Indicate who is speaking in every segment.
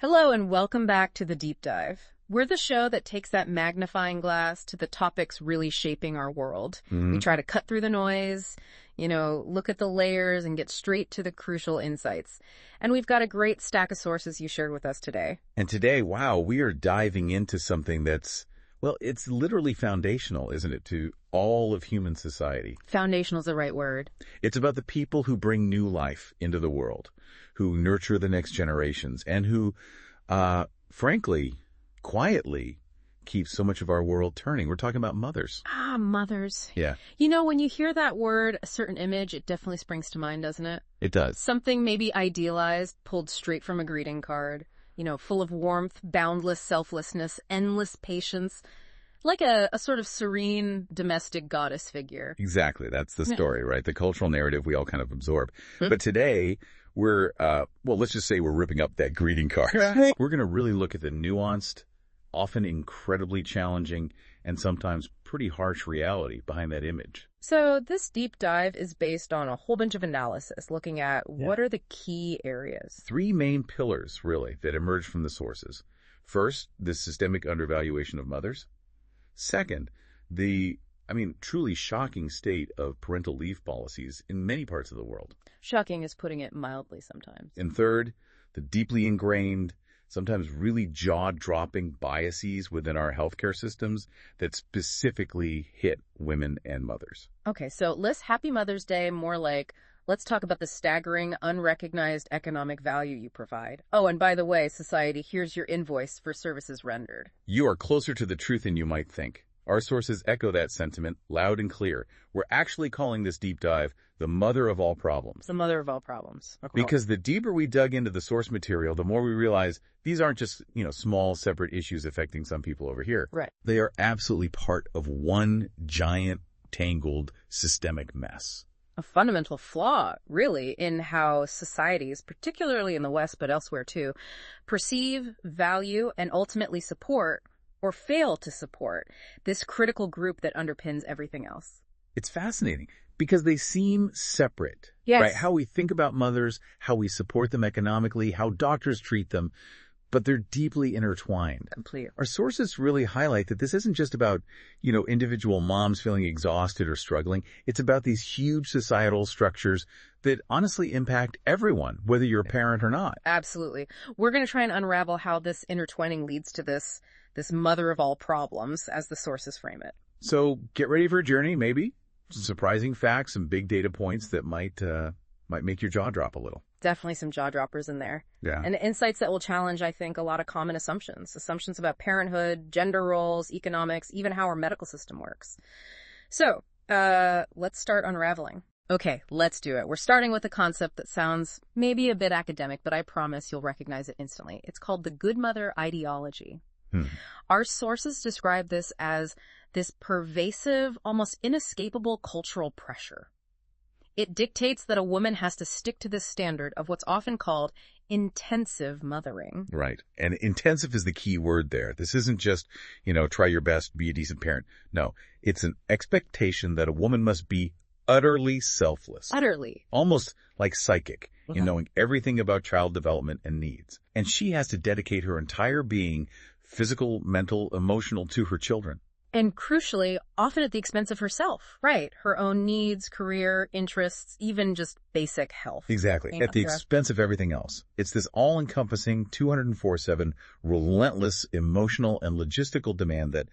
Speaker 1: Hello and welcome back to The Deep Dive. We're the show that takes that magnifying glass to the topics really shaping our world. We try to cut through the noise, look at the layers and get straight to the crucial insights. And we've got a great stack of sources you shared with us today.
Speaker 2: And today, wow, we are diving into something that's, well, it's literally foundational, isn't it, to all of human society?
Speaker 1: Foundational is the right word.
Speaker 2: It's about the people who bring new life into the world, who nurture the next generations, and who, frankly, quietly keep so much of our world turning. We're talking about mothers.
Speaker 1: Mothers.
Speaker 2: Yeah.
Speaker 1: When you hear that word, a certain image, it definitely springs to mind, doesn't it?
Speaker 2: It does.
Speaker 1: Something maybe idealized, pulled straight from a greeting card, full of warmth, boundless selflessness, endless patience, like a sort of serene domestic goddess figure.
Speaker 2: Exactly. That's the story, right? The cultural narrative we all kind of absorb. But today, we're, let's just say we're ripping up that greeting card. We're going to really look at the nuanced, often incredibly challenging, and sometimes pretty harsh reality behind that image.
Speaker 1: So this deep dive is based on a whole bunch of analysis, looking at what are the key areas.
Speaker 2: Three main pillars, really, that emerge from the sources. First, the systemic undervaluation of mothers. Second, the truly shocking state of parental leave policies in many parts of the world.
Speaker 1: Shocking is putting it mildly sometimes.
Speaker 2: And third, the deeply ingrained, sometimes really jaw-dropping biases within our healthcare systems that specifically hit women and mothers.
Speaker 1: Okay, so less Happy Mother's Day, more like, let's talk about the staggering, unrecognized economic value you provide. Oh, and by the way, society, here's your invoice for services rendered.
Speaker 2: You are closer to the truth than you might think. Our sources echo that sentiment loud and clear. We're actually calling this deep dive the mother of all problems.
Speaker 1: The mother of all problems. Okay.
Speaker 2: Because the deeper we dug into the source material, the more we realize these aren't just, small separate issues affecting some people over here.
Speaker 1: Right.
Speaker 2: They are absolutely part of one giant, tangled, systemic mess.
Speaker 1: A fundamental flaw, really, in how societies, particularly in the West, but elsewhere too, perceive, value, and ultimately support or fail to support this critical group that underpins everything else.
Speaker 2: It's fascinating because they seem separate,
Speaker 1: yes,
Speaker 2: right? How we think about mothers, how we support them economically, how doctors treat them, but they're deeply intertwined.
Speaker 1: Complete.
Speaker 2: Our sources really highlight that this isn't just about, individual moms feeling exhausted or struggling. It's about these huge societal structures that honestly impact everyone, whether you're a parent or not.
Speaker 1: Absolutely. We're going to try and unravel how this intertwining leads to this mother of all problems, as the sources frame it.
Speaker 2: So get ready for a journey, maybe. Some surprising facts, some big data points that might make your jaw drop a little.
Speaker 1: Definitely some jaw droppers in there.
Speaker 2: Yeah.
Speaker 1: And insights that will challenge, I think, a lot of common assumptions about parenthood, gender roles, economics, even how our medical system works. So, let's start unraveling. Okay, let's do it. We're starting with a concept that sounds maybe a bit academic, but I promise you'll recognize it instantly. It's called the good mother ideology. Our sources describe this as this pervasive, almost inescapable cultural pressure. It dictates that a woman has to stick to this standard of what's often called intensive mothering.
Speaker 2: Right. And intensive is the key word there. This isn't just, try your best, be a decent parent. No, it's an expectation that a woman must be utterly selfless.
Speaker 1: Utterly.
Speaker 2: Almost like psychic in knowing everything about child development and needs. And she has to dedicate her entire being, physical, mental, emotional, to her children.
Speaker 1: And crucially, often at the expense of herself, right? Her own needs, career, interests, even just basic health.
Speaker 2: Exactly. At the expense of everything else. It's this all-encompassing 204/7 relentless emotional and logistical demand that,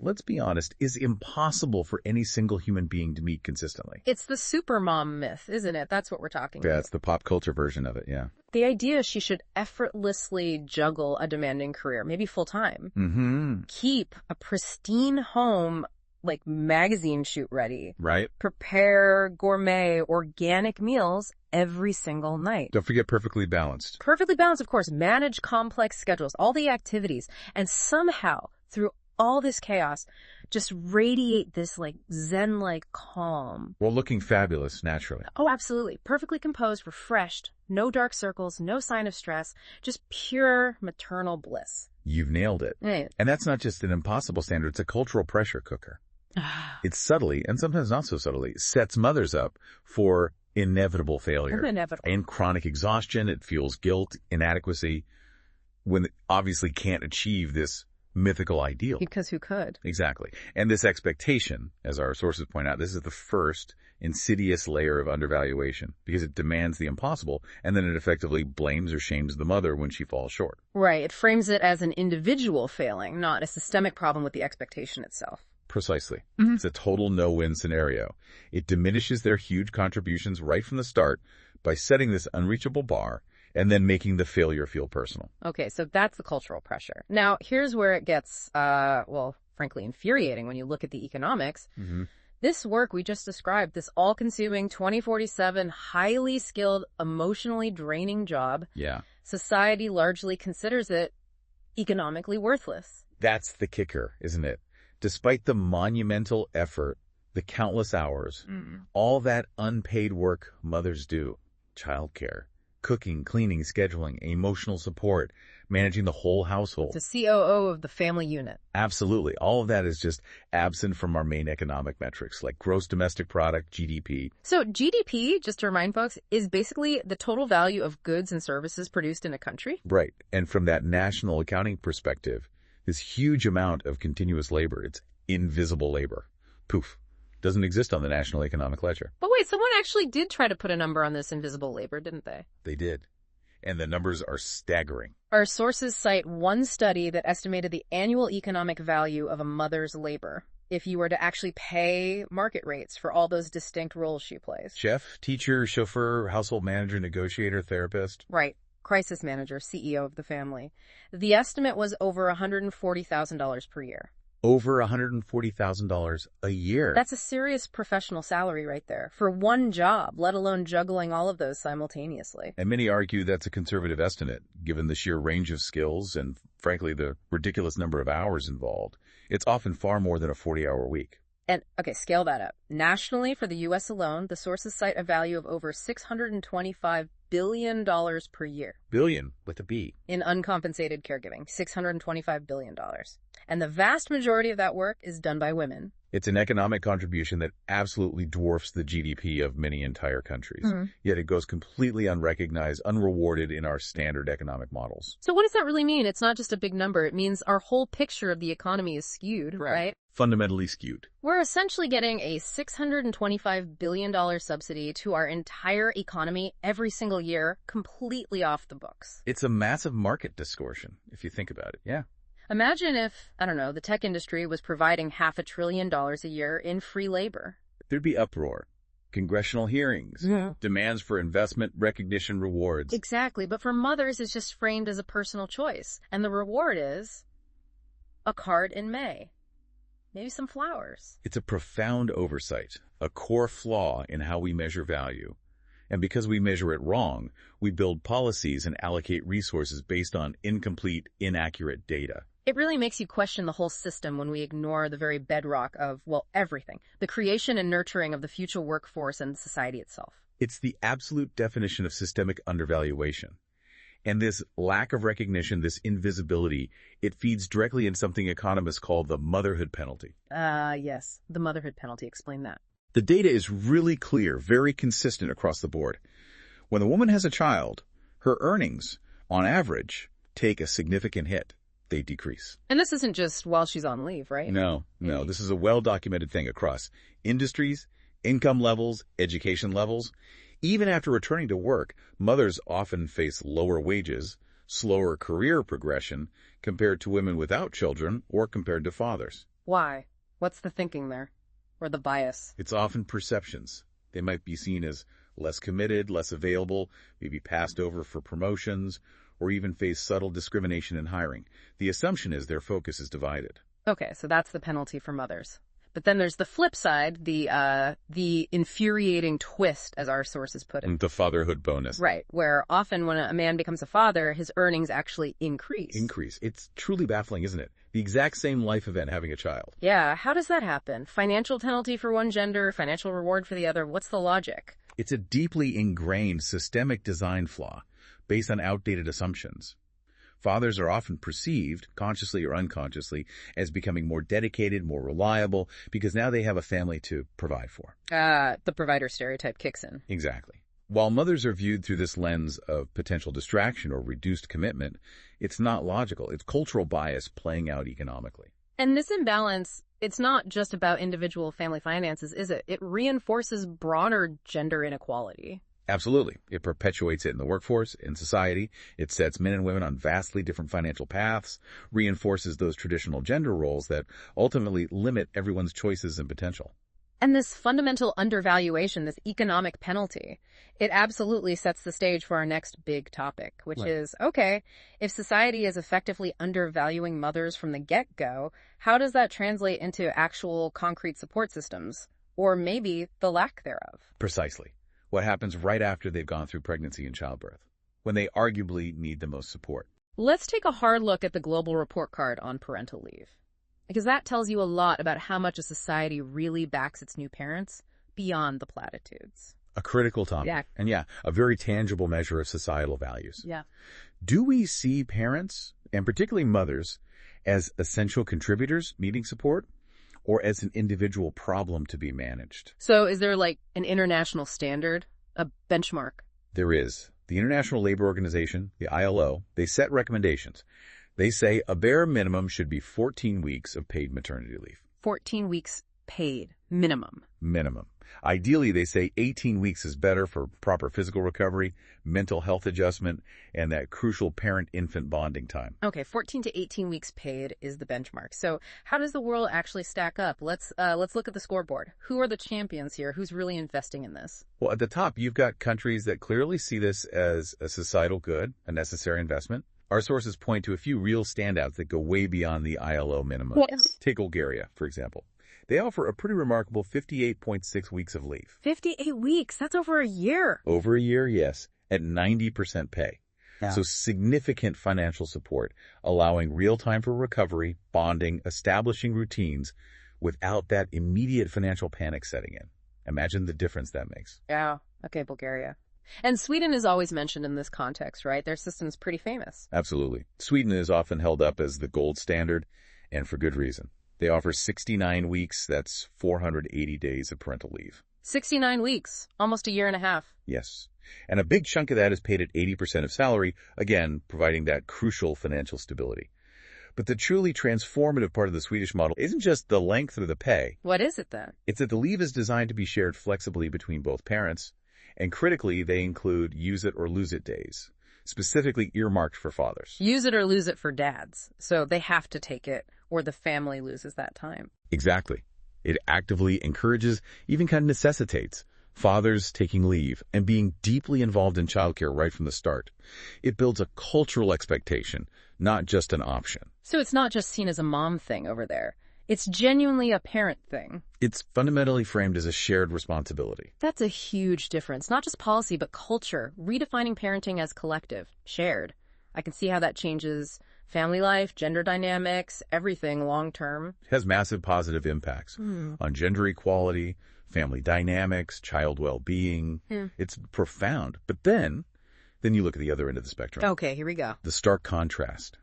Speaker 2: let's be honest, is impossible for any single human being to meet consistently.
Speaker 1: It's the supermom myth, isn't it? That's what we're talking about.
Speaker 2: Yeah, it's the pop culture version of it, yeah.
Speaker 1: The idea she should effortlessly juggle a demanding career, maybe full-time. Keep a pristine home, like magazine shoot ready.
Speaker 2: Right.
Speaker 1: Prepare gourmet, organic meals every single night.
Speaker 2: Don't forget perfectly balanced.
Speaker 1: Perfectly balanced, of course. Manage complex schedules, all the activities, and somehow, through all this chaos, just radiate this like Zen-like calm.
Speaker 2: Well, looking fabulous, naturally.
Speaker 1: Oh, absolutely. Perfectly composed, refreshed, no dark circles, no sign of stress, just pure maternal bliss.
Speaker 2: You've nailed it.
Speaker 1: Right.
Speaker 2: And that's not just an impossible standard, it's a cultural pressure cooker. It subtly, and sometimes not so subtly, sets mothers up for inevitable failure.
Speaker 1: Inevitable.
Speaker 2: And chronic exhaustion. It fuels guilt, inadequacy. when they obviously can't achieve this mythical ideal.
Speaker 1: Because who could?
Speaker 2: Exactly. And this expectation, as our sources point out, this is the first insidious layer of undervaluation because it demands the impossible, and then it effectively blames or shames the mother when she falls short.
Speaker 1: Right. It frames it as an individual failing, not a systemic problem with the expectation itself.
Speaker 2: Precisely.
Speaker 1: Mm-hmm.
Speaker 2: It's a total no-win scenario. It diminishes their huge contributions right from the start by setting this unreachable bar and then making the failure feel personal.
Speaker 1: Okay, so that's the cultural pressure. Now, here's where it gets, frankly, infuriating when you look at the economics.
Speaker 2: Mm-hmm.
Speaker 1: This work we just described, this all-consuming, 24/7, highly skilled, emotionally draining job,
Speaker 2: Yeah.
Speaker 1: society largely considers it economically worthless.
Speaker 2: That's the kicker, isn't it? Despite the monumental effort, the countless hours, all that unpaid work mothers do, childcare, cooking, cleaning, scheduling, emotional support, managing the whole household.
Speaker 1: It's a COO of the family unit.
Speaker 2: Absolutely. All of that is just absent from our main economic metrics, like gross domestic product, GDP.
Speaker 1: So GDP, just to remind folks, is basically the total value of goods and services produced in a country.
Speaker 2: Right. And from that national accounting perspective, this huge amount of continuous labor, it's invisible labor. Poof. Doesn't exist on the National Economic Ledger.
Speaker 1: But wait, someone actually did try to put a number on this invisible labor, didn't they?
Speaker 2: They did. And the numbers are staggering.
Speaker 1: Our sources cite one study that estimated the annual economic value of a mother's labor if you were to actually pay market rates for all those distinct roles she plays.
Speaker 2: Chef, teacher, chauffeur, household manager, negotiator, therapist.
Speaker 1: Right. Crisis manager, CEO of the family. The estimate was over $140,000 per year.
Speaker 2: Over $140,000 a year.
Speaker 1: That's a serious professional salary right there for one job, let alone juggling all of those simultaneously.
Speaker 2: And many argue that's a conservative estimate, given the sheer range of skills and, frankly, the ridiculous number of hours involved. It's often far more than a 40-hour week.
Speaker 1: And, okay, scale that up. Nationally, for the U.S. alone, the sources cite a value of over $625 billion per year.
Speaker 2: Billion, with a B.
Speaker 1: In uncompensated caregiving, $625 billion. And the vast majority of that work is done by women.
Speaker 2: It's an economic contribution that absolutely dwarfs the GDP of many entire countries. Yet it goes completely unrecognized, unrewarded in our standard economic models.
Speaker 1: So what does that really mean? It's not just a big number. It means our whole picture of the economy is skewed, right?
Speaker 2: Fundamentally skewed.
Speaker 1: We're essentially getting a $625 billion subsidy to our entire economy every single year, completely off the books.
Speaker 2: It's a massive market distortion, if you think about it. Yeah.
Speaker 1: Imagine if, I don't know, the tech industry was providing $500 billion a year in free labor.
Speaker 2: There'd be uproar, congressional hearings, demands for investment, recognition, rewards.
Speaker 1: Exactly, but for mothers, it's just framed as a personal choice. And the reward is a card in May. Maybe some flowers.
Speaker 2: It's a profound oversight, a core flaw in how we measure value. And because we measure it wrong, we build policies and allocate resources based on incomplete, inaccurate data.
Speaker 1: It really makes you question the whole system when we ignore the very bedrock of, well, everything. The creation and nurturing of the future workforce and society itself.
Speaker 2: It's the absolute definition of systemic undervaluation. And this lack of recognition, this invisibility, it feeds directly in something economists call the motherhood penalty.
Speaker 1: Yes, the motherhood penalty. Explain that.
Speaker 2: The data is really clear, very consistent across the board. When a woman has a child, her earnings, on average, take a significant hit. They decrease.
Speaker 1: And this isn't just while she's on leave, right?
Speaker 2: No. This is a well-documented thing across industries, income levels, education levels. Even after returning to work, mothers often face lower wages, slower career progression compared to women without children or compared to fathers.
Speaker 1: Why? What's the thinking there? Or the bias?
Speaker 2: It's often perceptions. They might be seen as less committed, less available, maybe passed over for promotions, or even face subtle discrimination in hiring. The assumption is their focus is divided.
Speaker 1: Okay, so that's the penalty for mothers. But then there's the flip side, the infuriating twist, as our sources put it.
Speaker 2: The fatherhood bonus.
Speaker 1: Right, where often when a man becomes a father, his earnings actually increase.
Speaker 2: It's truly baffling, isn't it? The exact same life event having a child.
Speaker 1: Yeah, how does that happen? Financial penalty for one gender, financial reward for the other. What's the logic?
Speaker 2: It's a deeply ingrained systemic design flaw based on outdated assumptions. Fathers are often perceived, consciously or unconsciously, as becoming more dedicated, more reliable, because now they have a family to provide for.
Speaker 1: The provider stereotype kicks in.
Speaker 2: Exactly. While mothers are viewed through this lens of potential distraction or reduced commitment, it's not logical. It's cultural bias playing out economically.
Speaker 1: And this imbalance, it's not just about individual family finances, is it? It reinforces broader gender inequality.
Speaker 2: Absolutely. It perpetuates it in the workforce, in society. It sets men and women on vastly different financial paths, reinforces those traditional gender roles that ultimately limit everyone's choices and potential.
Speaker 1: And this fundamental undervaluation, this economic penalty, it absolutely sets the stage for our next big topic, which is, okay, if society is effectively undervaluing mothers from the get-go, how does that translate into actual concrete support systems? Or maybe the lack thereof?
Speaker 2: Precisely. What happens right after they've gone through pregnancy and childbirth, when they arguably need the most support.
Speaker 1: Let's take a hard look at the global report card on parental leave, because that tells you a lot about how much a society really backs its new parents beyond the platitudes.
Speaker 2: A critical topic.
Speaker 1: Yeah.
Speaker 2: And a very tangible measure of societal values.
Speaker 1: Yeah.
Speaker 2: Do we see parents, and particularly mothers, as essential contributors needing support, or as an individual problem to be managed?
Speaker 1: So is there like an international standard, a benchmark?
Speaker 2: There is. The International Labor Organization, the ILO, they set recommendations. They say a bare minimum should be 14 weeks of paid maternity leave.
Speaker 1: 14 weeks paid, minimum.
Speaker 2: Minimum. Ideally, they say 18 weeks is better for proper physical recovery, mental health adjustment, and that crucial parent-infant bonding time.
Speaker 1: Okay, 14 to 18 weeks paid is the benchmark. So how does the world actually stack up? Let's look at the scoreboard. Who are the champions here? Who's really investing in this?
Speaker 2: Well, at the top, you've got countries that clearly see this as a societal good, a necessary investment. Our sources point to a few real standouts that go way beyond the ILO minimum.
Speaker 1: Yes.
Speaker 2: Take Bulgaria, for example. They offer a pretty remarkable 58.6 weeks of leave.
Speaker 1: 58 weeks? That's over a year.
Speaker 2: Over a year, yes, at 90% pay.
Speaker 3: Yeah.
Speaker 2: So significant financial support, allowing real time for recovery, bonding, establishing routines without that immediate financial panic setting in. Imagine the difference that makes.
Speaker 1: Yeah. Okay, Bulgaria. And Sweden is always mentioned in this context, right? Their system's pretty famous.
Speaker 2: Absolutely. Sweden is often held up as the gold standard, and for good reason. They offer 69 weeks, that's 480 days of parental leave.
Speaker 1: 69 weeks, almost a year and a half.
Speaker 2: Yes. And a big chunk of that is paid at 80% of salary, again, providing that crucial financial stability. But the truly transformative part of the Swedish model isn't just the length or the pay.
Speaker 1: What is it then?
Speaker 2: It's that the leave is designed to be shared flexibly between both parents, and critically, they include use it or lose it days, specifically earmarked for fathers.
Speaker 1: Use it or lose it for dads. So they have to take it, or the family loses that time.
Speaker 2: Exactly. It actively encourages, even kind of necessitates, fathers taking leave and being deeply involved in childcare right from the start. It builds a cultural expectation, not just an option.
Speaker 1: So it's not just seen as a mom thing over there. It's genuinely a parent thing.
Speaker 2: It's fundamentally framed as a shared responsibility.
Speaker 1: That's a huge difference. Not just policy, but culture. Redefining parenting as collective, shared. I can see how that changes family life, gender dynamics, everything long term.
Speaker 2: It has massive positive impacts on gender equality, family dynamics, child well-being. It's profound. But then you look at the other end of the spectrum.
Speaker 1: Okay, here we go.
Speaker 2: The stark contrast.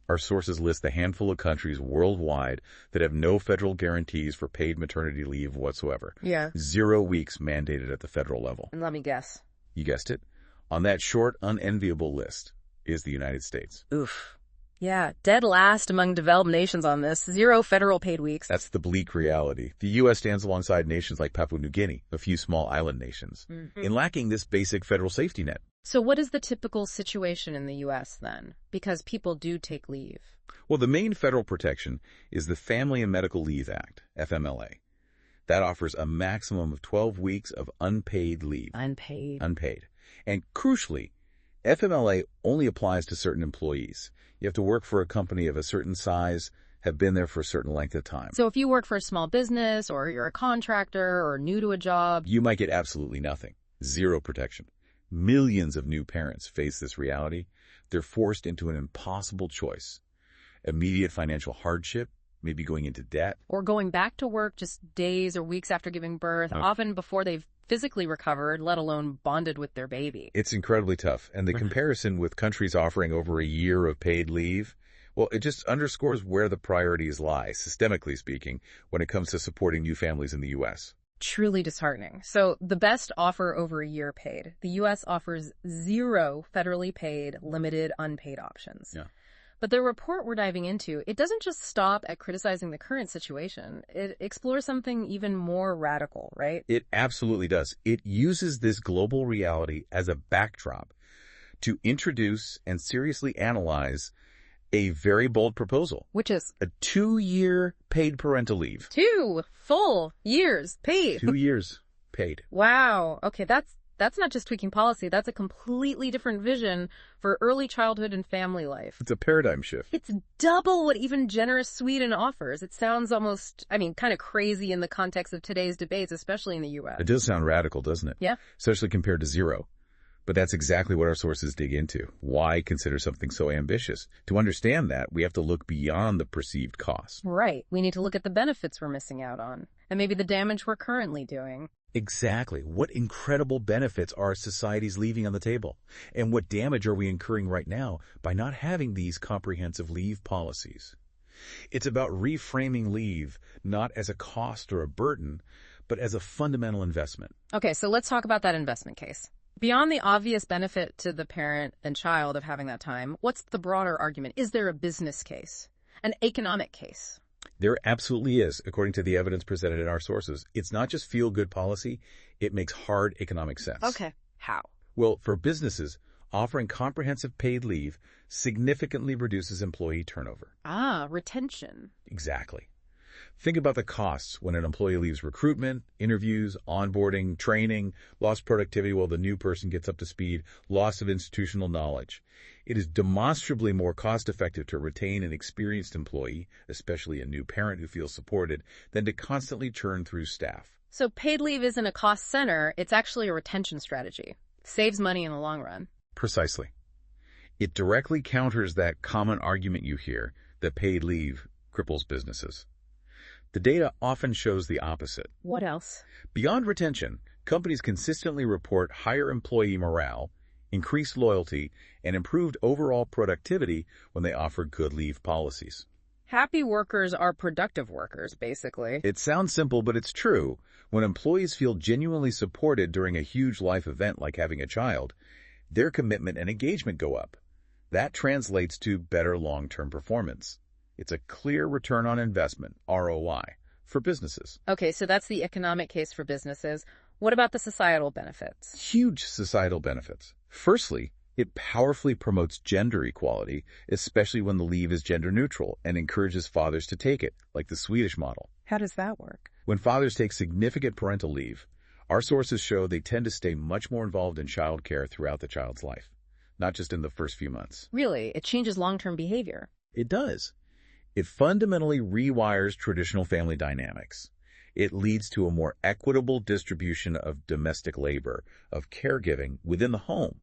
Speaker 2: Our sources list the handful of countries worldwide that have no federal guarantees for paid maternity leave whatsoever.
Speaker 1: Yeah.
Speaker 2: 0 weeks mandated at the federal level.
Speaker 1: And let me guess.
Speaker 2: You guessed it. On that short, unenviable list is the United States.
Speaker 1: Oof. Yeah, dead last among developed nations on this. 0 federal paid weeks.
Speaker 2: That's the bleak reality. The U.S. stands alongside nations like Papua New Guinea, a few small island nations, in lacking this basic federal safety net.
Speaker 1: So what is the typical situation in the U.S. then? Because people do take leave.
Speaker 2: Well, the main federal protection is the Family and Medical Leave Act, FMLA. That offers a maximum of 12 weeks of unpaid leave.
Speaker 1: Unpaid.
Speaker 2: Unpaid. And crucially, FMLA only applies to certain employees. You have to work for a company of a certain size, have been there for a certain length of time.
Speaker 1: So if you work for a small business or you're a contractor or new to a job,
Speaker 2: you might get absolutely nothing. 0 protection. Millions of new parents face this reality. They're forced into an impossible choice. Immediate financial hardship, maybe going into debt.
Speaker 1: Or going back to work just days or weeks after giving birth, often before they've physically recovered, let alone bonded with their baby.
Speaker 2: It's incredibly tough. And the comparison with countries offering over a year of paid leave, well, it just underscores where the priorities lie, systemically speaking, when it comes to supporting new families in the U.S.
Speaker 1: truly disheartening. So the best offer over a year paid. The U.S. offers 0 federally paid, limited, unpaid options.
Speaker 2: Yeah.
Speaker 1: But the report we're diving into, it doesn't just stop at criticizing the current situation. It explores something even more radical, right?
Speaker 2: It absolutely does. It uses this global reality as a backdrop to introduce and seriously analyze a very bold proposal.
Speaker 1: Which is
Speaker 2: A 2-year paid parental leave.
Speaker 1: 2 full years paid.
Speaker 2: 2 years paid.
Speaker 1: Wow. Okay, that's not just tweaking policy. That's a completely different vision for early childhood and family life.
Speaker 2: It's a paradigm shift.
Speaker 1: It's double what even generous Sweden offers. It sounds almost, kind of crazy in the context of today's debates, especially in the U.S.
Speaker 2: It does sound radical, doesn't it?
Speaker 1: Yeah.
Speaker 2: Especially compared to 0. But that's exactly what our sources dig into. Why consider something so ambitious? To understand that, we have to look beyond the perceived cost.
Speaker 1: Right. We need to look at the benefits we're missing out on, and maybe the damage we're currently doing.
Speaker 2: Exactly. What incredible benefits are societies leaving on the table? And what damage are we incurring right now by not having these comprehensive leave policies? It's about reframing leave not as a cost or a burden, but as a fundamental investment.
Speaker 1: Okay, so let's talk about that investment case. Beyond the obvious benefit to the parent and child of having that time, what's the broader argument? Is there a business case? An economic case?
Speaker 2: There absolutely is, according to the evidence presented in our sources. It's not just feel-good policy, it makes hard economic sense.
Speaker 1: Okay. How?
Speaker 2: Well, for businesses, offering comprehensive paid leave significantly reduces employee turnover.
Speaker 1: Ah, retention.
Speaker 2: Exactly. Think about the costs when an employee leaves recruitment, interviews, onboarding, training, lost productivity while the new person gets up to speed, loss of institutional knowledge. It is demonstrably more cost-effective to retain an experienced employee, especially a new parent who feels supported, than to constantly churn through staff.
Speaker 1: So paid leave isn't a cost center, it's actually a retention strategy. Saves money in the long run.
Speaker 2: Precisely. It directly counters that common argument you hear that paid leave cripples businesses. The data often shows the opposite.
Speaker 1: What else?
Speaker 2: Beyond retention, companies consistently report higher employee morale, increased loyalty, and improved overall productivity when they offer good leave policies.
Speaker 1: Happy workers are productive workers, basically.
Speaker 2: It sounds simple, but it's true. When employees feel genuinely supported during a huge life event like having a child, their commitment and engagement go up. That translates to better long-term performance. It's a clear return on investment, ROI, for businesses.
Speaker 1: Okay, so that's the economic case for businesses. What about the societal benefits?
Speaker 2: Huge societal benefits. Firstly, it powerfully promotes gender equality, especially when the leave is gender neutral and encourages fathers to take it, like the Swedish model.
Speaker 1: How does that work?
Speaker 2: When fathers take significant parental leave, our sources show they tend to stay much more involved in child care throughout the child's life, not just in the first few months.
Speaker 1: Really? It changes long-term behavior?
Speaker 2: It does. It fundamentally rewires traditional family dynamics. It leads to a more equitable distribution of domestic labor, of caregiving within the home.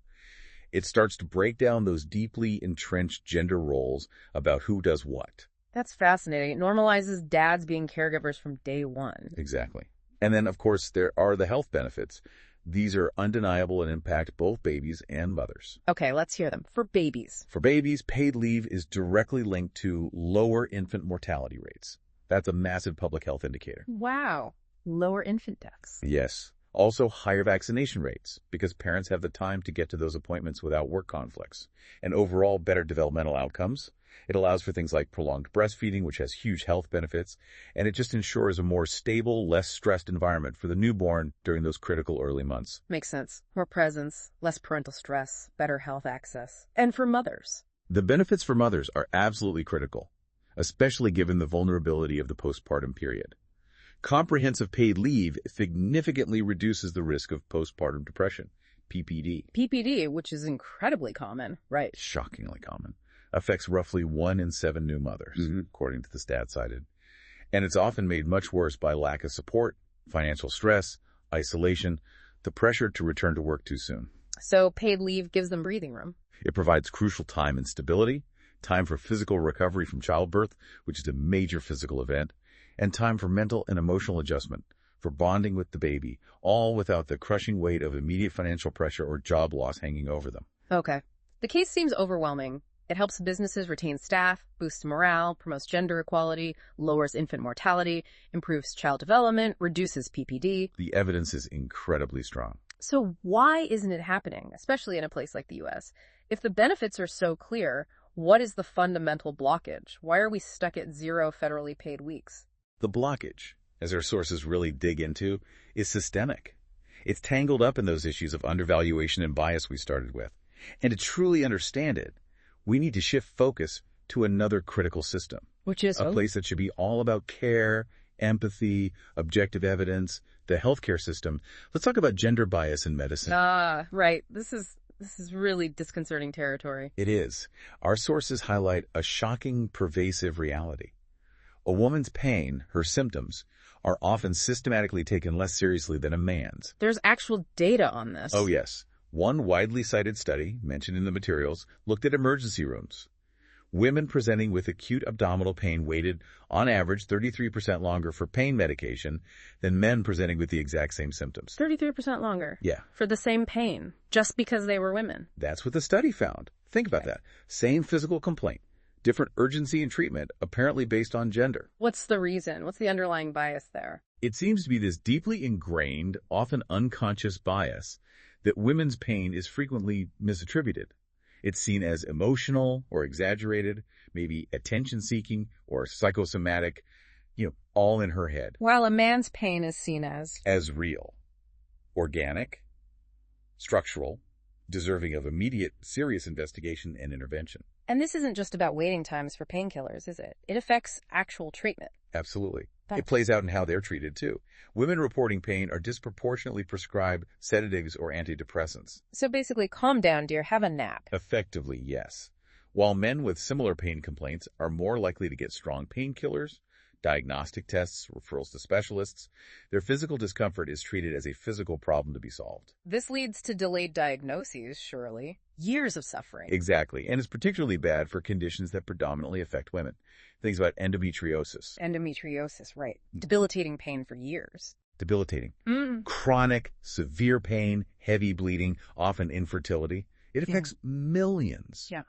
Speaker 2: It starts to break down those deeply entrenched gender roles about who does what.
Speaker 1: That's fascinating. It normalizes dads being caregivers from day one.
Speaker 2: Exactly. And then, of course, there are the health benefits. These are undeniable and impact both babies and mothers.
Speaker 1: Okay, let's hear them. For babies.
Speaker 2: For babies, paid leave is directly linked to lower infant mortality rates. That's a massive public health indicator.
Speaker 1: Wow. Lower infant deaths.
Speaker 2: Yes. Also higher vaccination rates, because parents have the time to get to those appointments without work conflicts. And overall better developmental outcomes. It allows for things like prolonged breastfeeding, which has huge health benefits, and it just ensures a more stable, less stressed environment for the newborn during those critical early months.
Speaker 1: Makes sense. More presence, less parental stress, better health access. And for mothers.
Speaker 2: The benefits for mothers are absolutely critical, especially given the vulnerability of the postpartum period. Comprehensive paid leave significantly reduces the risk of postpartum depression, PPD.
Speaker 1: PPD, which is incredibly common, right?
Speaker 2: Shockingly common. Affects roughly 1 in 7 new mothers, according to the stats cited. And it's often made much worse by lack of support, financial stress, isolation, the pressure to return to work too soon.
Speaker 1: So paid leave gives them breathing room.
Speaker 2: It provides crucial time and stability, time for physical recovery from childbirth, which is a major physical event, and time for mental and emotional adjustment, for bonding with the baby, all without the crushing weight of immediate financial pressure or job loss hanging over them.
Speaker 1: Okay. The case seems overwhelming. It helps businesses retain staff, boosts morale, promotes gender equality, lowers infant mortality, improves child development, reduces PPD.
Speaker 2: The evidence is incredibly strong.
Speaker 1: So why isn't it happening, especially in a place like the U.S.? If the benefits are so clear, what is the fundamental blockage? Why are we stuck at 0 federally paid weeks?
Speaker 2: The blockage, as our sources really dig into, is systemic. It's tangled up in those issues of undervaluation and bias we started with. And to truly understand it, we need to shift focus to another critical system.
Speaker 1: Which is
Speaker 2: a place that should be all about care, empathy, objective evidence, the healthcare system. Let's talk about gender bias in medicine.
Speaker 1: Right. This is really disconcerting territory.
Speaker 2: It is. Our sources highlight a shocking, pervasive reality. A woman's pain, her symptoms, are often systematically taken less seriously than a man's.
Speaker 1: There's actual data on this.
Speaker 2: Oh, yes. One widely cited study, mentioned in the materials, looked at emergency rooms. Women presenting with acute abdominal pain waited, on average, 33% longer for pain medication than men presenting with the exact same symptoms.
Speaker 1: 33% longer?
Speaker 2: Yeah.
Speaker 1: For the same pain, just because they were women?
Speaker 2: That's what the study found. Think about that. Same physical complaint, different urgency and treatment, apparently based on gender.
Speaker 1: What's the reason? What's the underlying bias there?
Speaker 2: It seems to be this deeply ingrained, often unconscious bias that women's pain is frequently misattributed. It's seen as emotional or exaggerated, maybe attention-seeking or psychosomatic, all in her head.
Speaker 1: While a man's pain is seen
Speaker 2: as real, organic, structural, deserving of immediate, serious investigation and intervention.
Speaker 1: And this isn't just about waiting times for painkillers, is it? It affects actual treatment.
Speaker 2: Absolutely. It plays out in how they're treated, too. Women reporting pain are disproportionately prescribed sedatives or antidepressants.
Speaker 1: So basically, calm down, dear, have a nap.
Speaker 2: Effectively, yes. While men with similar pain complaints are more likely to get strong painkillers, diagnostic tests, referrals to specialists, their physical discomfort is treated as a physical problem to be solved.
Speaker 1: This leads to delayed diagnoses, surely. Years of suffering.
Speaker 2: Exactly, and it's particularly bad for conditions that predominantly affect women. Things about endometriosis.
Speaker 1: Endometriosis, right. Debilitating pain for years.
Speaker 2: Debilitating. Chronic, severe pain, heavy bleeding, often infertility. It affects millions.
Speaker 1: Yeah.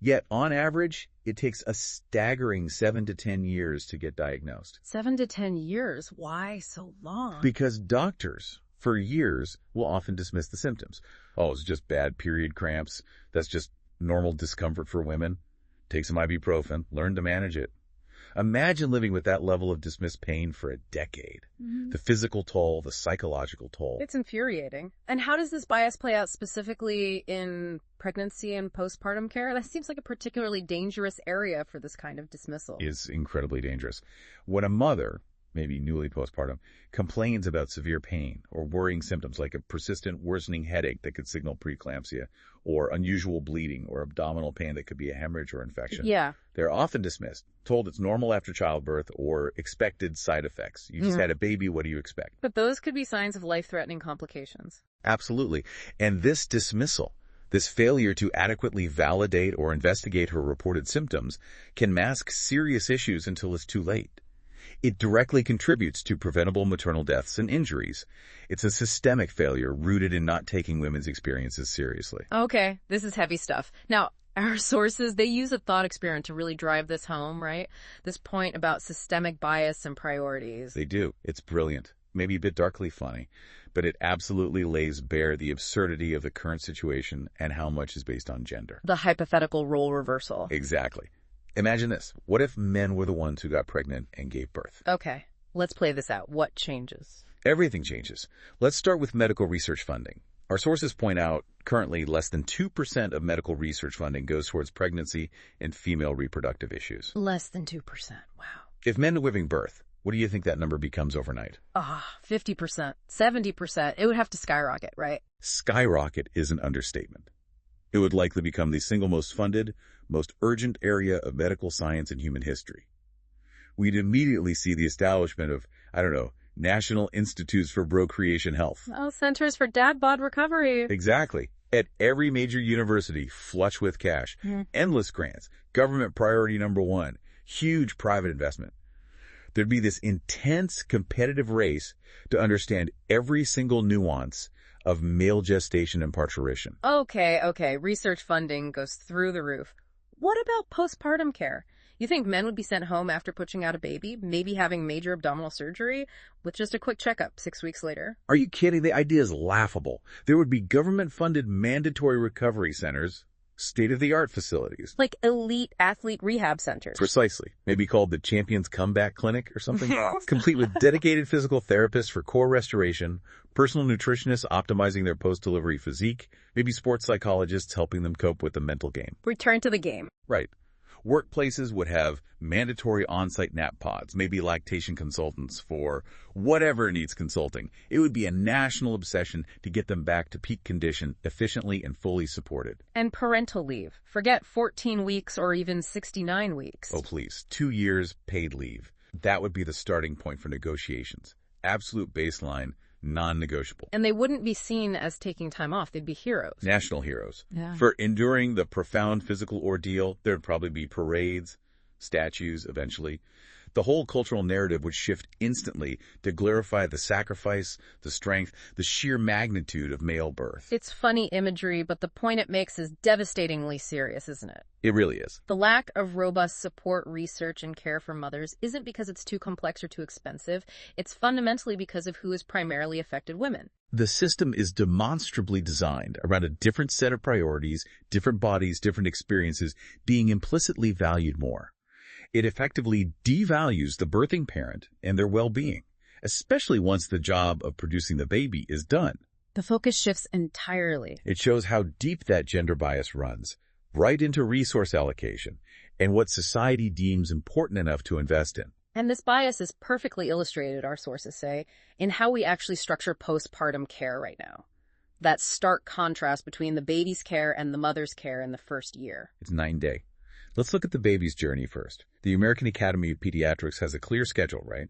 Speaker 2: Yet, on average, it takes a staggering 7 to 10 years to get diagnosed.
Speaker 1: 7 to 10 years? Why so long?
Speaker 2: Because doctors, for years, will often dismiss the symptoms. Oh, it's just bad period cramps. That's just normal discomfort for women. Take some ibuprofen. Learn to manage it. Imagine living with that level of dismissed pain for a decade. The physical toll, the psychological toll.
Speaker 1: It's infuriating. And how does this bias play out specifically in pregnancy and postpartum care? That seems like a particularly dangerous area for this kind of dismissal.
Speaker 2: Is incredibly dangerous. When a mother, maybe newly postpartum, complains about severe pain or worrying symptoms like a persistent worsening headache that could signal preeclampsia, or unusual bleeding or abdominal pain that could be a hemorrhage or infection.
Speaker 1: Yeah.
Speaker 2: They're often dismissed, told it's normal after childbirth or expected side effects. You just had a baby, what do you expect?
Speaker 1: But those could be signs of life-threatening complications.
Speaker 2: Absolutely. And this dismissal, this failure to adequately validate or investigate her reported symptoms, can mask serious issues until it's too late. It directly contributes to preventable maternal deaths and injuries. It's a systemic failure rooted in not taking women's experiences seriously.
Speaker 1: Okay, this is heavy stuff. Now, our sources, they use a thought experiment to really drive this home, right? This point about systemic bias and priorities.
Speaker 2: They do. It's brilliant. Maybe a bit darkly funny, but it absolutely lays bare the absurdity of the current situation and how much is based on gender.
Speaker 1: The hypothetical role reversal.
Speaker 2: Exactly. Imagine this. What if men were the ones who got pregnant and gave birth?
Speaker 1: Okay, let's play this out. What changes?
Speaker 2: Everything changes. Let's start with medical research funding. Our sources point out currently less than 2% of medical research funding goes towards pregnancy and female reproductive issues.
Speaker 1: Less than 2%. Wow.
Speaker 2: If men are giving birth, what do you think that number becomes overnight?
Speaker 1: 50%, 70%. It would have to skyrocket, right?
Speaker 2: Skyrocket is an understatement. It would likely become the single most funded, most urgent area of medical science in human history. We'd immediately see the establishment of, National Institutes for Procreation Health.
Speaker 1: Oh, Centers for Dad Bod Recovery.
Speaker 2: Exactly. At every major university, flush with cash. Endless grants. Government priority number one. Huge private investment. There'd be this intense competitive race to understand every single nuance of male gestation and parturition.
Speaker 1: Okay. Research funding goes through the roof. What about postpartum care? You think men would be sent home after pushing out a baby, maybe having major abdominal surgery, with just a quick checkup 6 weeks later?
Speaker 2: Are you kidding? The idea is laughable. There would be government-funded mandatory recovery centers, state-of-the-art facilities.
Speaker 1: Like elite athlete rehab centers.
Speaker 2: Precisely. Maybe called the Champions Comeback Clinic or something. Complete with dedicated physical therapists for core restoration, personal nutritionists optimizing their post-delivery physique, maybe sports psychologists helping them cope with the mental game.
Speaker 1: Return to the game.
Speaker 2: Right. Workplaces would have mandatory on-site nap pods, maybe lactation consultants for whatever needs consulting. It would be a national obsession to get them back to peak condition efficiently and fully supported.
Speaker 1: And parental leave. Forget 14 weeks or even 69 weeks.
Speaker 2: Oh, please. 2 years paid leave. That would be the starting point for negotiations. Absolute baseline, non-negotiable.
Speaker 1: And they wouldn't be seen as taking time off. They'd be heroes.
Speaker 2: National heroes.
Speaker 1: Yeah.
Speaker 2: For enduring the profound physical ordeal, there'd probably be parades, statues eventually. The whole cultural narrative would shift instantly to glorify the sacrifice, the strength, the sheer magnitude of male birth.
Speaker 1: It's funny imagery, but the point it makes is devastatingly serious, isn't it?
Speaker 2: It really is.
Speaker 1: The lack of robust support, research, and care for mothers isn't because it's too complex or too expensive. It's fundamentally because of who has primarily affected women.
Speaker 2: The system is demonstrably designed around a different set of priorities, different bodies, different experiences, being implicitly valued more. It effectively devalues the birthing parent and their well-being, especially once the job of producing the baby is done.
Speaker 1: The focus shifts entirely.
Speaker 2: It shows how deep that gender bias runs, right into resource allocation and what society deems important enough to invest in.
Speaker 1: And this bias is perfectly illustrated, our sources say, in how we actually structure postpartum care right now. That stark contrast between the baby's care and the mother's care in the first year.
Speaker 2: It's 9-day. Let's look at the baby's journey first. The American Academy of Pediatrics has a clear schedule, right?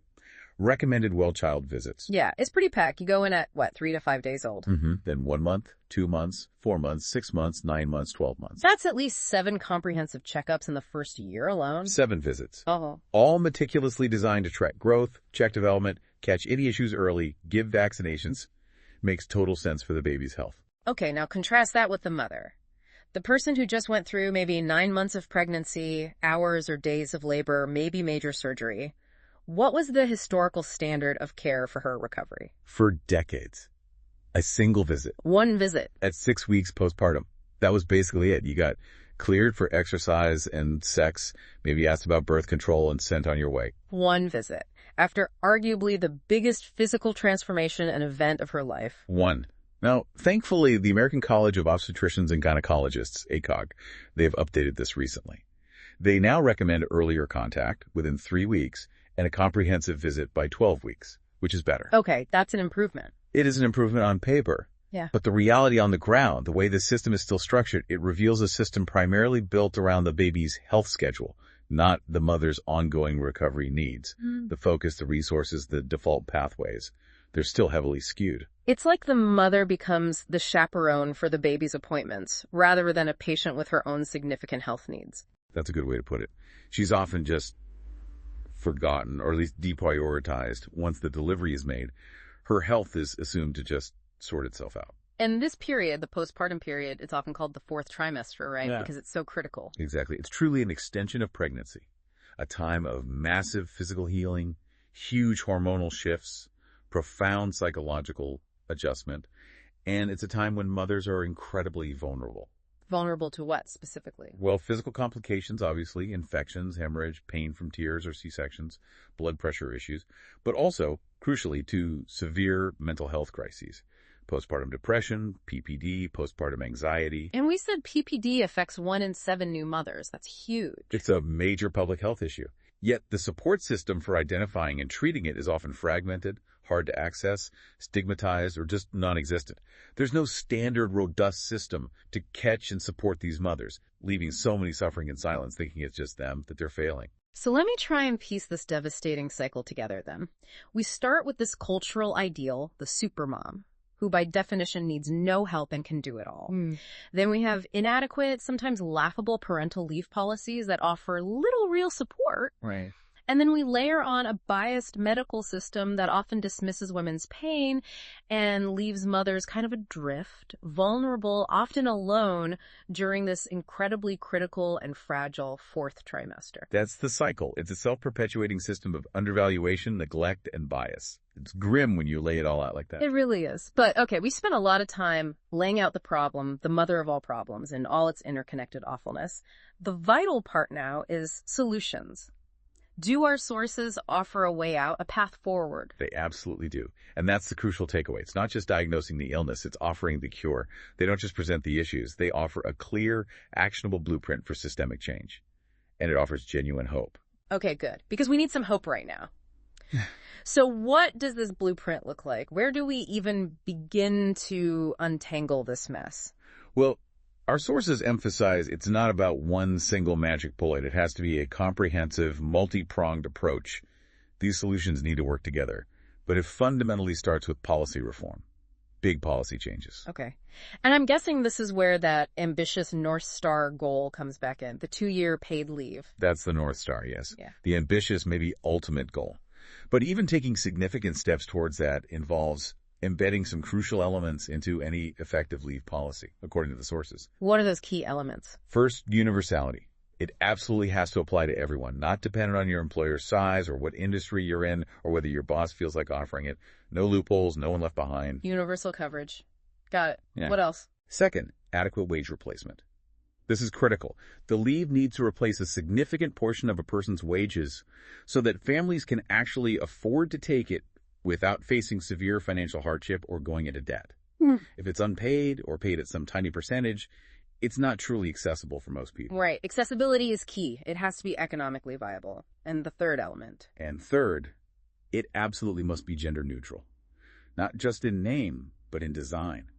Speaker 2: Recommended well-child visits.
Speaker 1: Yeah, it's pretty packed. You go in at, 3 to 5 days old?
Speaker 2: Then 1 month, 2 months, 4 months, 6 months, 9 months, 12 months.
Speaker 1: That's at least 7 comprehensive checkups in the first year alone.
Speaker 2: 7 visits.
Speaker 1: Oh.
Speaker 2: All meticulously designed to track growth, check development, catch any issues early, give vaccinations. Makes total sense for the baby's health.
Speaker 1: Okay, now contrast that with the mother. The person who just went through maybe 9 months of pregnancy, hours or days of labor, maybe major surgery. What was the historical standard of care for her recovery?
Speaker 2: For decades. A single visit.
Speaker 1: 1 visit.
Speaker 2: At 6 weeks postpartum. That was basically it. You got cleared for exercise and sex, maybe asked about birth control and sent on your way.
Speaker 1: 1 visit. After arguably the biggest physical transformation and event of her life.
Speaker 2: 1. Now, thankfully, the American College of Obstetricians and Gynecologists, ACOG, they've updated this recently. They now recommend earlier contact within 3 weeks and a comprehensive visit by 12 weeks, which is better.
Speaker 1: Okay, that's an improvement.
Speaker 2: It is an improvement on paper.
Speaker 1: Yeah.
Speaker 2: But the reality on the ground, the way the system is still structured, it reveals a system primarily built around the baby's health schedule, not the mother's ongoing recovery needs. The focus, the resources, the default pathways, they're still heavily skewed.
Speaker 1: It's like the mother becomes the chaperone for the baby's appointments, rather than a patient with her own significant health needs.
Speaker 2: That's a good way to put it. She's often just forgotten, or at least deprioritized, once the delivery is made. Her health is assumed to just sort itself out.
Speaker 1: And this period, the postpartum period, it's often called the 4th trimester, right?
Speaker 2: Yeah.
Speaker 1: Because it's so critical.
Speaker 2: Exactly. It's truly an extension of pregnancy, a time of massive physical healing, huge hormonal shifts, profound psychological adjustment, and it's a time when mothers are incredibly vulnerable.
Speaker 1: Vulnerable to what specifically?
Speaker 2: Well, physical complications, obviously, infections, hemorrhage, pain from tears or C-sections, blood pressure issues, but also, crucially, to severe mental health crises. Postpartum depression, PPD, postpartum anxiety.
Speaker 1: And we said PPD affects 1 in 7 new mothers. That's huge.
Speaker 2: It's a major public health issue. Yet the support system for identifying and treating it is often fragmented, hard to access, stigmatized, or just non-existent. There's no standard, robust system to catch and support these mothers, leaving so many suffering in silence, thinking it's just them, that they're failing.
Speaker 1: So let me try and piece this devastating cycle together then. We start with this cultural ideal, the supermom, who by definition needs no help and can do it all. Then we have inadequate, sometimes laughable parental leave policies that offer little real support.
Speaker 2: Right.
Speaker 1: And then we layer on a biased medical system that often dismisses women's pain and leaves mothers kind of adrift, vulnerable, often alone during this incredibly critical and fragile fourth trimester.
Speaker 2: That's the cycle. It's a self-perpetuating system of undervaluation, neglect, and bias. It's grim when you lay it all out like that.
Speaker 1: It really is. But okay, we spent a lot of time laying out the problem, the mother of all problems, and all its interconnected awfulness. The vital part now is solutions. Do our sources offer a way out, a path forward?
Speaker 2: They absolutely do. And that's the crucial takeaway. It's not just diagnosing the illness, it's offering the cure. They don't just present the issues, they offer a clear, actionable blueprint for systemic change. And it offers genuine hope.
Speaker 1: Okay, good. Because we need some hope right now. So what does this blueprint look like? Where do we even begin to untangle this mess?
Speaker 2: Well, our sources emphasize it's not about one single magic bullet. It has to be a comprehensive, multi-pronged approach. These solutions need to work together, but it fundamentally starts with policy reform. Big policy changes.
Speaker 1: Okay. And I'm guessing this is where that ambitious North Star goal comes back in, the 2-year paid leave.
Speaker 2: That's the North Star, yes.
Speaker 1: Yeah.
Speaker 2: The ambitious, maybe ultimate goal. But even taking significant steps towards that involves embedding some crucial elements into any effective leave policy, according to the sources.
Speaker 1: What are those key elements?
Speaker 2: First, universality. It absolutely has to apply to everyone, not dependent on your employer's size or what industry you're in or whether your boss feels like offering it. No loopholes, no one left behind.
Speaker 1: Universal coverage. Got it.
Speaker 2: Yeah.
Speaker 1: What else?
Speaker 2: Second, adequate wage replacement. This is critical. The leave needs to replace a significant portion of a person's wages so that families can actually afford to take it without facing severe financial hardship or going into debt. If it's unpaid or paid at some tiny percentage, it's not truly accessible for most people.
Speaker 1: Right. Accessibility is key. It has to be economically viable. And the third element.
Speaker 2: And third, it absolutely must be gender neutral. Not just in name, but in design.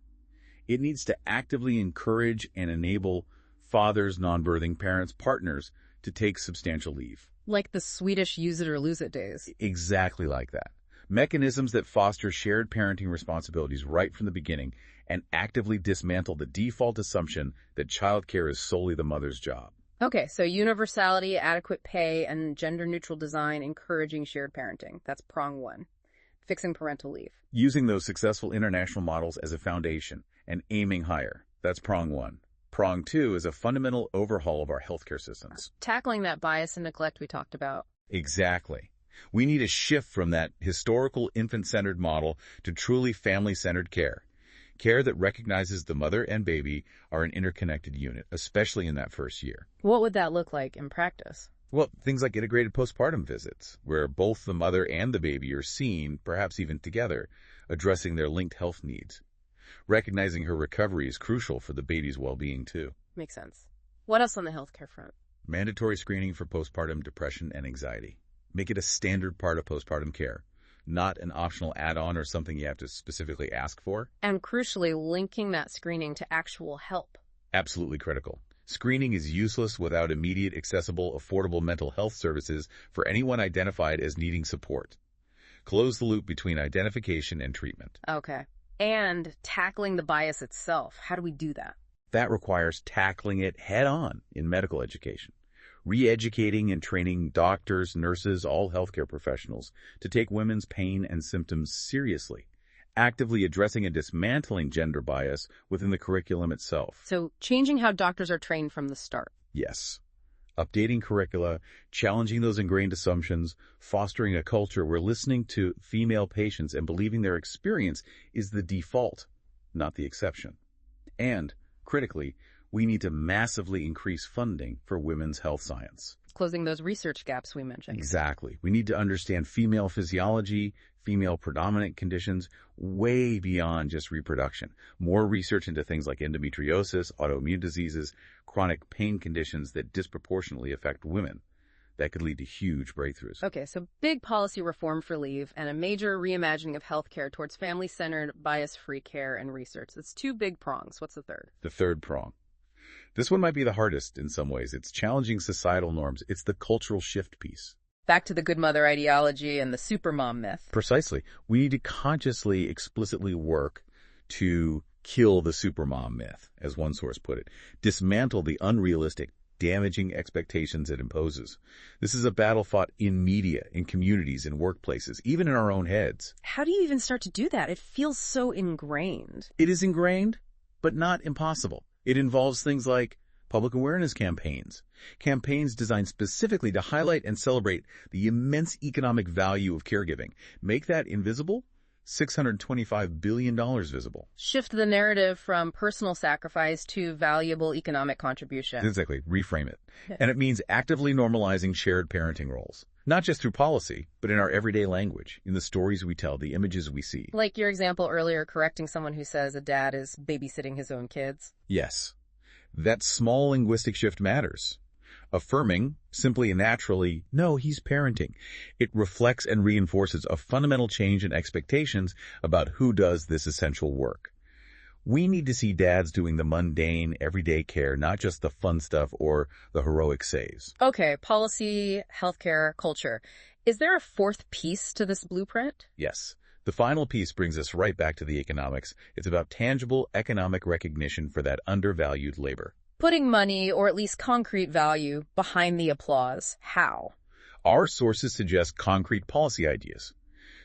Speaker 2: It needs to actively encourage and enable fathers, non-birthing parents, partners to take substantial leave.
Speaker 1: Like the Swedish use it or lose it days.
Speaker 2: Exactly like that. Mechanisms that foster shared parenting responsibilities right from the beginning and actively dismantle the default assumption that childcare is solely the mother's job.
Speaker 1: Okay, so universality, adequate pay, and gender-neutral design encouraging shared parenting. That's prong one. Fixing parental leave.
Speaker 2: Using those successful international models as a foundation and aiming higher. That's prong one. Prong two is a fundamental overhaul of our healthcare systems.
Speaker 1: Tackling that bias and neglect we talked about.
Speaker 2: Exactly. We need a shift from that historical infant-centered model to truly family-centered care. Care that recognizes the mother and baby are an interconnected unit, especially in that first year.
Speaker 1: What would that look like in practice?
Speaker 2: Well, things like integrated postpartum visits, where both the mother and the baby are seen, perhaps even together, addressing their linked health needs. Recognizing her recovery is crucial for the baby's well-being, too.
Speaker 1: Makes sense. What else on the healthcare front?
Speaker 2: Mandatory screening for postpartum depression and anxiety. Make it a standard part of postpartum care, not an optional add-on or something you have to specifically ask for.
Speaker 1: And crucially, linking that screening to actual help.
Speaker 2: Absolutely critical. Screening is useless without immediate, accessible, affordable mental health services for anyone identified as needing support. Close the loop between identification and treatment.
Speaker 1: Okay. And tackling the bias itself. How do we do that?
Speaker 2: That requires tackling it head-on in medical education. Re-educating and training doctors, nurses, all healthcare professionals to take women's pain and symptoms seriously. Actively addressing and dismantling gender bias within the curriculum itself.
Speaker 1: So changing how doctors are trained from the start.
Speaker 2: Yes. Updating curricula, challenging those ingrained assumptions, fostering a culture where listening to female patients and believing their experience is the default, not the exception. And, critically, we need to massively increase funding for women's health science.
Speaker 1: Closing those research gaps we mentioned.
Speaker 2: Exactly. We need to understand female physiology, female predominant conditions, way beyond just reproduction. More research into things like endometriosis, autoimmune diseases, chronic pain conditions that disproportionately affect women. That could lead to huge breakthroughs.
Speaker 1: Okay, so big policy reform for leave and a major reimagining of healthcare towards family-centered, bias-free care and research. That's two big prongs. What's the third?
Speaker 2: The third prong. This one might be the hardest in some ways. It's challenging societal norms. It's the cultural shift piece.
Speaker 1: Back to the good mother ideology and the supermom myth.
Speaker 2: Precisely. We need to consciously, explicitly work to kill the supermom myth, as one source put it. Dismantle the unrealistic, damaging expectations it imposes. This is a battle fought in media, in communities, in workplaces, even in our own heads.
Speaker 1: How do you even start to do that? It feels so ingrained.
Speaker 2: It is ingrained, but not impossible. It involves things like public awareness campaigns, campaigns designed specifically to highlight and celebrate the immense economic value of caregiving. Make that invisible, $625 billion visible.
Speaker 1: Shift the narrative from personal sacrifice to valuable economic contribution.
Speaker 2: Exactly. Reframe it. And it means actively normalizing shared parenting roles. Not just through policy, but in our everyday language, in the stories we tell, the images we see.
Speaker 1: Like your example earlier, correcting someone who says a dad is babysitting his own kids.
Speaker 2: Yes. That small linguistic shift matters. Affirming, simply and naturally, no, he's parenting. It reflects and reinforces a fundamental change in expectations about who does this essential work. We need to see dads doing the mundane, everyday care, not just the fun stuff or the heroic saves.
Speaker 1: Okay, policy, healthcare, culture. Is there a fourth piece to this blueprint?
Speaker 2: Yes. The final piece brings us right back to the economics. It's about tangible economic recognition for that undervalued labor.
Speaker 1: Putting money, or at least concrete value, behind the applause. How?
Speaker 2: Our sources suggest concrete policy ideas.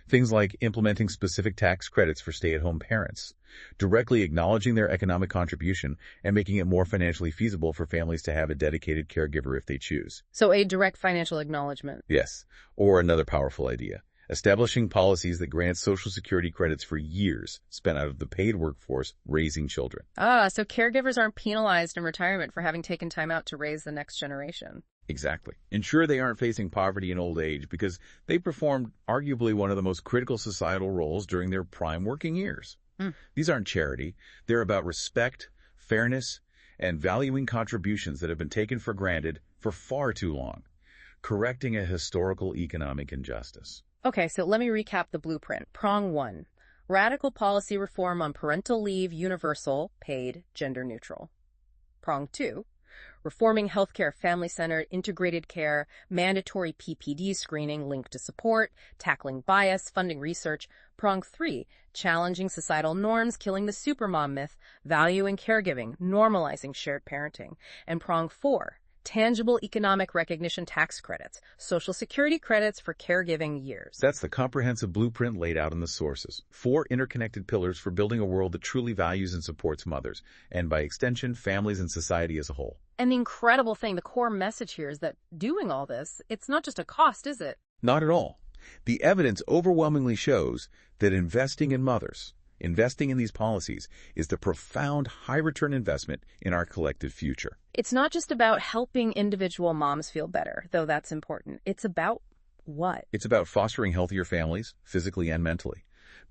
Speaker 2: Things like implementing specific tax credits for stay-at-home parents, directly acknowledging their economic contribution, and making it more financially feasible for families to have a dedicated caregiver if they choose.
Speaker 1: So a direct financial acknowledgement.
Speaker 2: Yes. Or another powerful idea. Establishing policies that grant Social Security credits for years spent out of the paid workforce raising children.
Speaker 1: So caregivers aren't penalized in retirement for having taken time out to raise the next generation.
Speaker 2: Exactly. Ensure they aren't facing poverty in old age because they performed arguably one of the most critical societal roles during their prime working years. These aren't charity. They're about respect, fairness, and valuing contributions that have been taken for granted for far too long, correcting a historical economic injustice.
Speaker 1: Okay, so let me recap the blueprint. Prong 1, radical policy reform on parental leave, universal, paid, gender neutral. Prong 2, reforming healthcare, family-centered, integrated care, mandatory PPD screening linked to support, tackling bias, funding research. Prong 3, challenging societal norms, killing the supermom myth, valuing caregiving, normalizing shared parenting. And prong 4, tangible economic recognition tax credits, Social Security credits for caregiving years.
Speaker 2: That's the comprehensive blueprint laid out in the sources. 4 interconnected pillars for building a world that truly values and supports mothers, and by extension, families and society as a whole.
Speaker 1: And the incredible thing, the core message here is that doing all this, it's not just a cost, is it?
Speaker 2: Not at all. The evidence overwhelmingly shows that investing in mothers, investing in these policies, is the profound high-return investment in our collective future.
Speaker 1: It's not just about helping individual moms feel better, though that's important. It's about what?
Speaker 2: It's about fostering healthier families, physically and mentally,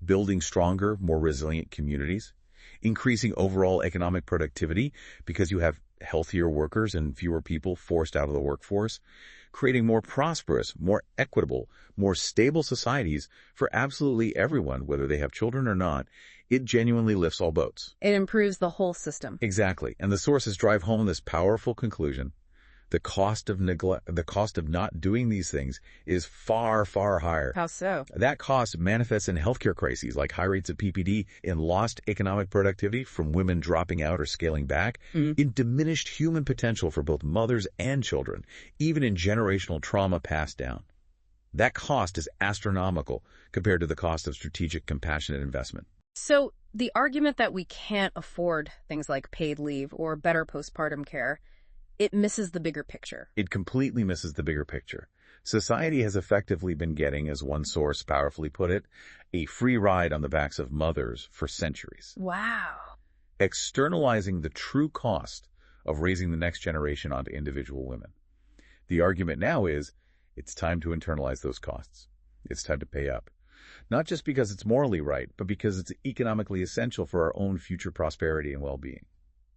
Speaker 2: building stronger, more resilient communities, increasing overall economic productivity because you have healthier workers and fewer people forced out of the workforce, creating more prosperous, more equitable, more stable societies for absolutely everyone, whether they have children or not. It genuinely lifts all boats.
Speaker 1: It improves the whole system.
Speaker 2: Exactly. And the sources drive home this powerful conclusion. The cost of not doing these things is far, far higher.
Speaker 1: How so?
Speaker 2: That cost manifests in healthcare crises like high rates of PPD, in lost economic productivity from women dropping out or scaling back, in diminished human potential for both mothers and children, even in generational trauma passed down. That cost is astronomical compared to the cost of strategic, compassionate investment.
Speaker 1: So the argument that we can't afford things like paid leave or better postpartum care, it misses the bigger picture.
Speaker 2: It completely misses the bigger picture. Society has effectively been getting, as one source powerfully put it, a free ride on the backs of mothers for centuries.
Speaker 1: Wow.
Speaker 2: Externalizing the true cost of raising the next generation onto individual women. The argument now is, it's time to internalize those costs. It's time to pay up. Not just because it's morally right, but because it's economically essential for our own future prosperity and well-being.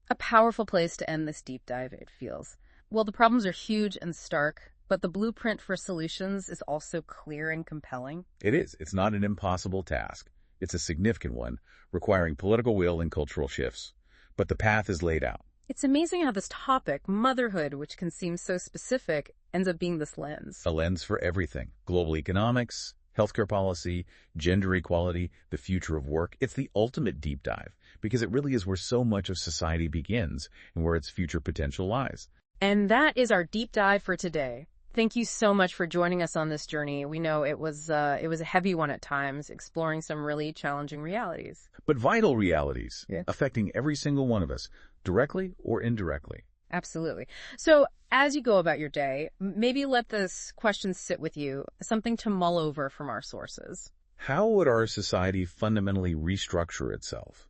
Speaker 1: A powerful place to end this deep dive, it feels. Well, the problems are huge and stark, but the blueprint for solutions is also clear and compelling.
Speaker 2: It is. It's not an impossible task. It's a significant one, requiring political will and cultural shifts. But the path is laid out.
Speaker 1: It's amazing how this topic, motherhood, which can seem so specific, ends up being this lens.
Speaker 2: A lens for everything. Global economics, healthcare policy, gender equality, the future of work. It's the ultimate deep dive because it really is where so much of society begins and where its future potential lies.
Speaker 1: And that is our deep dive for today. Thank you so much for joining us on this journey. We know it was a heavy one at times, exploring some really challenging realities.
Speaker 2: But vital realities
Speaker 1: Yeah.
Speaker 2: affecting every single one of us, directly or indirectly.
Speaker 1: Absolutely. So as you go about your day, maybe let this question sit with you, something to mull over from our sources.
Speaker 2: How would our society fundamentally restructure itself?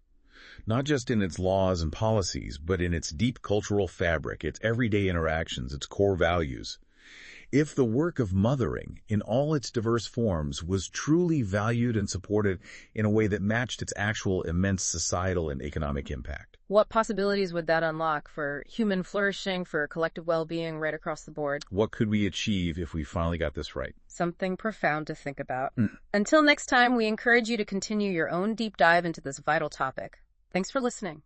Speaker 2: Not just in its laws and policies, but in its deep cultural fabric, its everyday interactions, its core values. If the work of mothering, in all its diverse forms, was truly valued and supported in a way that matched its actual immense societal and economic impact.
Speaker 1: What possibilities would that unlock for human flourishing, for collective well-being right across the board?
Speaker 2: What could we achieve if we finally got this right?
Speaker 1: Something profound to think about. Until next time, we encourage you to continue your own deep dive into this vital topic. Thanks for listening.